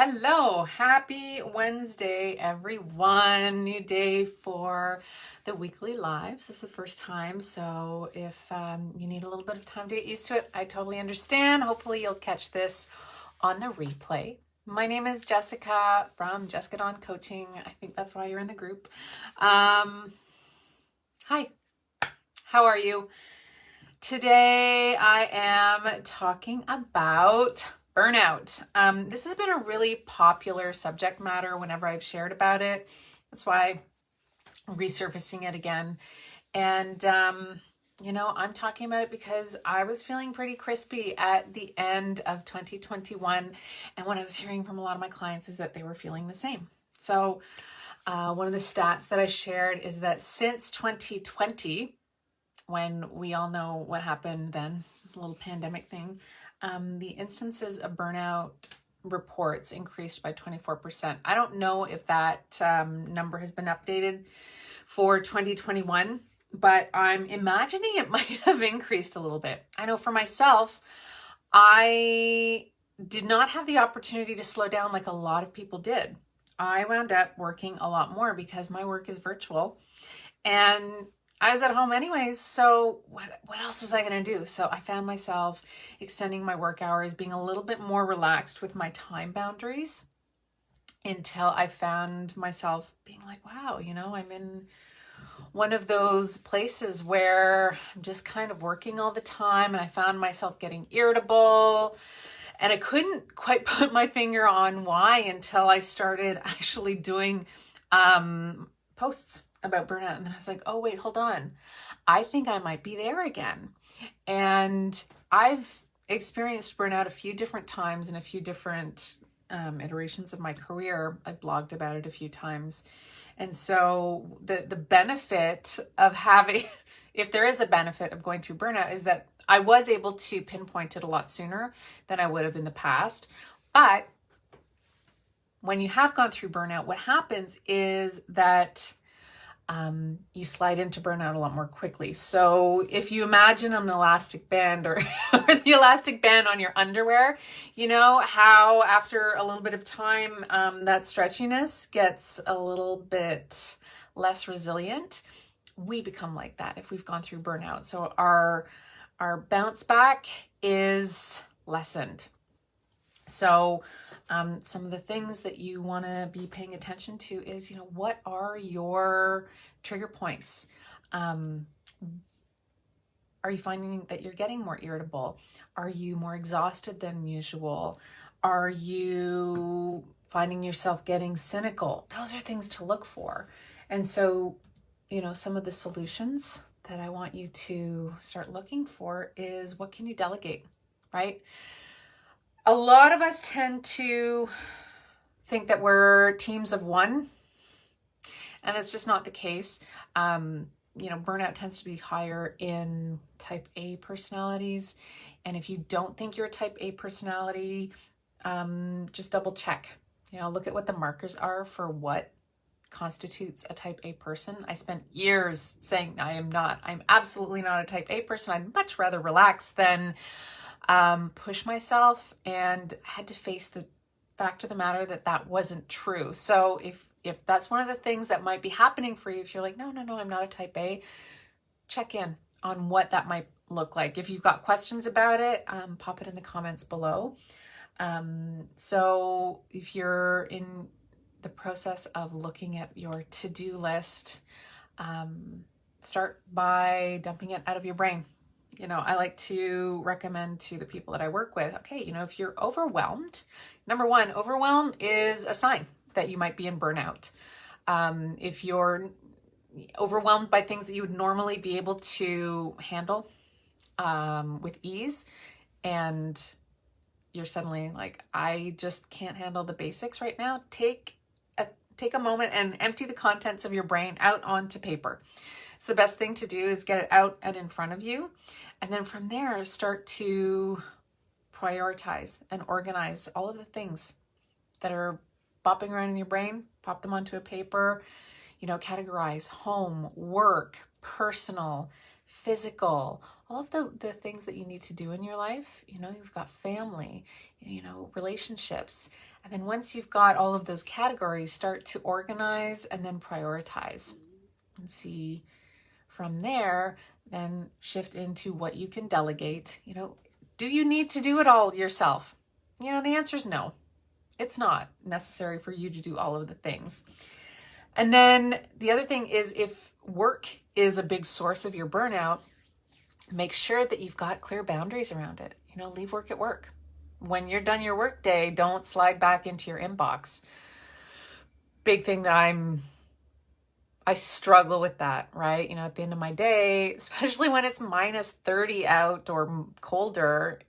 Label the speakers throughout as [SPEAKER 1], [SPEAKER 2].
[SPEAKER 1] Hello, happy Wednesday, everyone. New day for the weekly lives. This is the first time, so if you need a little bit of time to get used to it, I totally understand. Hopefully you'll catch this on the replay. My name is Jessica from Jessica Dawn Coaching. I think that's why you're in the group. Hi, how are you? Today I am talking about burnout. This has been a really popular subject matter whenever I've shared about it. That's why I'm resurfacing it again. And, I'm talking about it because I was feeling pretty crispy at the end of 2021. And what I was hearing from a lot of my clients is that they were feeling the same. So one of the stats that I shared is that since 2020, when we all know what happened then, a little pandemic thing, the instances of burnout reports increased by 24%. I don't know if that number has been updated for 2021, but I'm imagining it might have increased a little bit. I know for myself, I did not have the opportunity to slow down like a lot of people did. I wound up working a lot more because my work is virtual, and I was at home anyways, so what else was I going to do? So I found myself extending my work hours, being a little bit more relaxed with my time boundaries until I found myself being like, wow, I'm in one of those places where I'm just kind of working all the time, and I found myself getting irritable, and I couldn't quite put my finger on why until I started actually doing posts about burnout. And then I was like, oh, wait, hold on. I think I might be there again. And I've experienced burnout a few different times in a few different iterations of my career. I blogged about it a few times. And so the benefit of having, if there is a benefit of going through burnout, is that I was able to pinpoint it a lot sooner than I would have in the past. But when you have gone through burnout, what happens is that you slide into burnout a lot more quickly. So if you imagine an elastic band or the elastic band on your underwear, you know how after a little bit of time, that stretchiness gets a little bit less resilient. We become like that if we've gone through burnout. So our bounce back is lessened. So some of the things that you want to be paying attention to is, what are your trigger points? Are you finding that you're getting more irritable? Are you more exhausted than usual? Are you finding yourself getting cynical? Those are things to look for. And so, some of the solutions that I want you to start looking for is, what can you delegate, right? A lot of us tend to think that we're teams of one, and it's just not the case. Burnout tends to be higher in type A personalities. And if you don't think you're a type A personality, just double check. Look at what the markers are for what constitutes a type A person. I spent years saying I'm absolutely not a type A person. I'd much rather relax than push myself, and had to face the fact of the matter that wasn't true. So if that's one of the things that might be happening for you, if you're like, no, I'm not a type A, check in on what that might look like. If you've got questions about it, pop it in the comments below. So if you're in the process of looking at your to-do list, start by dumping it out of your brain. I like to recommend to the people that I work with, okay, if you're overwhelmed, number one, overwhelm is a sign that you might be in burnout. If you're overwhelmed by things that you would normally be able to handle with ease, and you're suddenly like, I just can't handle the basics right now, take a moment and empty the contents of your brain out onto paper. So the best thing to do is get it out and in front of you. And then from there, start to prioritize and organize all of the things that are bopping around in your brain, pop them onto a paper, categorize home, work, personal, physical, all of the things that you need to do in your life. You've got family, relationships. And then once you've got all of those categories, start to organize and then prioritize and see from there, then shift into what you can delegate. Do you need to do it all yourself? The answer is no. It's not necessary for you to do all of the things. And then the other thing is, if work is a big source of your burnout, make sure that you've got clear boundaries around it. Leave work at work. When you're done your work day, don't slide back into your inbox. Big thing that I struggle with that, right? At the end of my day, especially when it's minus 30 out or colder,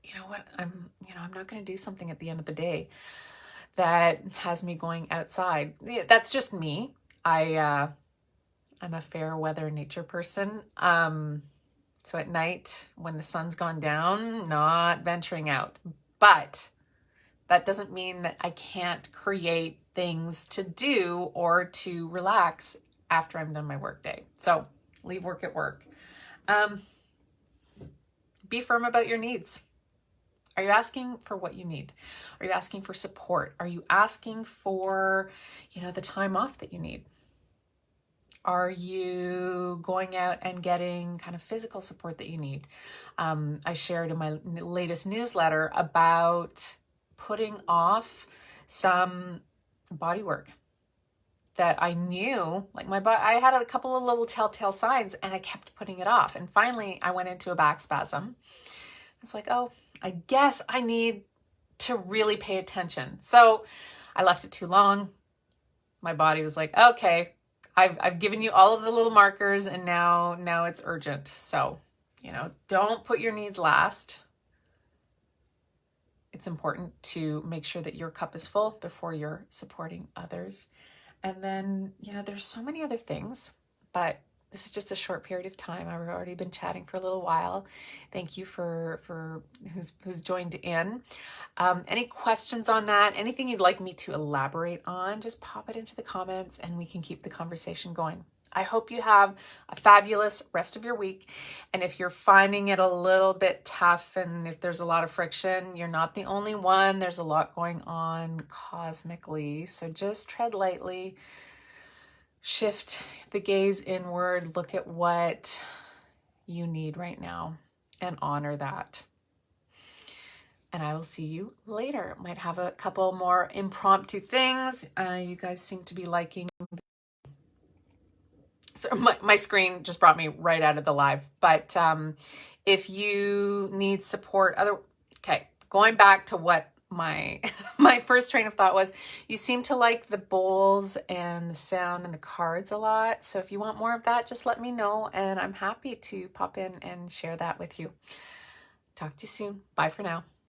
[SPEAKER 1] I'm not going to do something at the end of the day that has me going outside. That's just me. I'm a fair weather nature person. So at night, when the sun's gone down, not venturing out. But that doesn't mean that I can't create things to do or to relax after I'm done my work day. So leave work at work. Be firm about your needs. Are you asking for what you need? Are you asking for support? Are you asking for, the time off that you need? Are you going out and getting kind of physical support that you need? I shared in my latest newsletter about putting off some body work that I knew, like my body, I had a couple of little telltale signs and I kept putting it off. And finally I went into a back spasm. It's like, oh, I guess I need to really pay attention. So I left it too long. My body was like, okay, I've given you all of the little markers and now it's urgent. So, don't put your needs last. It's important to make sure that your cup is full before you're supporting others. And then, there's so many other things, but this is just a short period of time. I've already been chatting for a little while. Thank you for who's joined in. Any questions on that? Anything you'd like me to elaborate on? Just pop it into the comments and we can keep the conversation going. I hope you have a fabulous rest of your week. And if you're finding it a little bit tough and if there's a lot of friction, you're not the only one. There's a lot going on cosmically. So just tread lightly, shift the gaze inward, look at what you need right now and honor that. And I will see you later. Might have a couple more impromptu things. You guys seem to be liking. So my screen just brought me right out of the live. But if you need support, going back to what my first train of thought was, you seem to like the bowls and the sound and the cards a lot. So if you want more of that, just let me know and I'm happy to pop in and share that with you. Talk to you soon. Bye for now.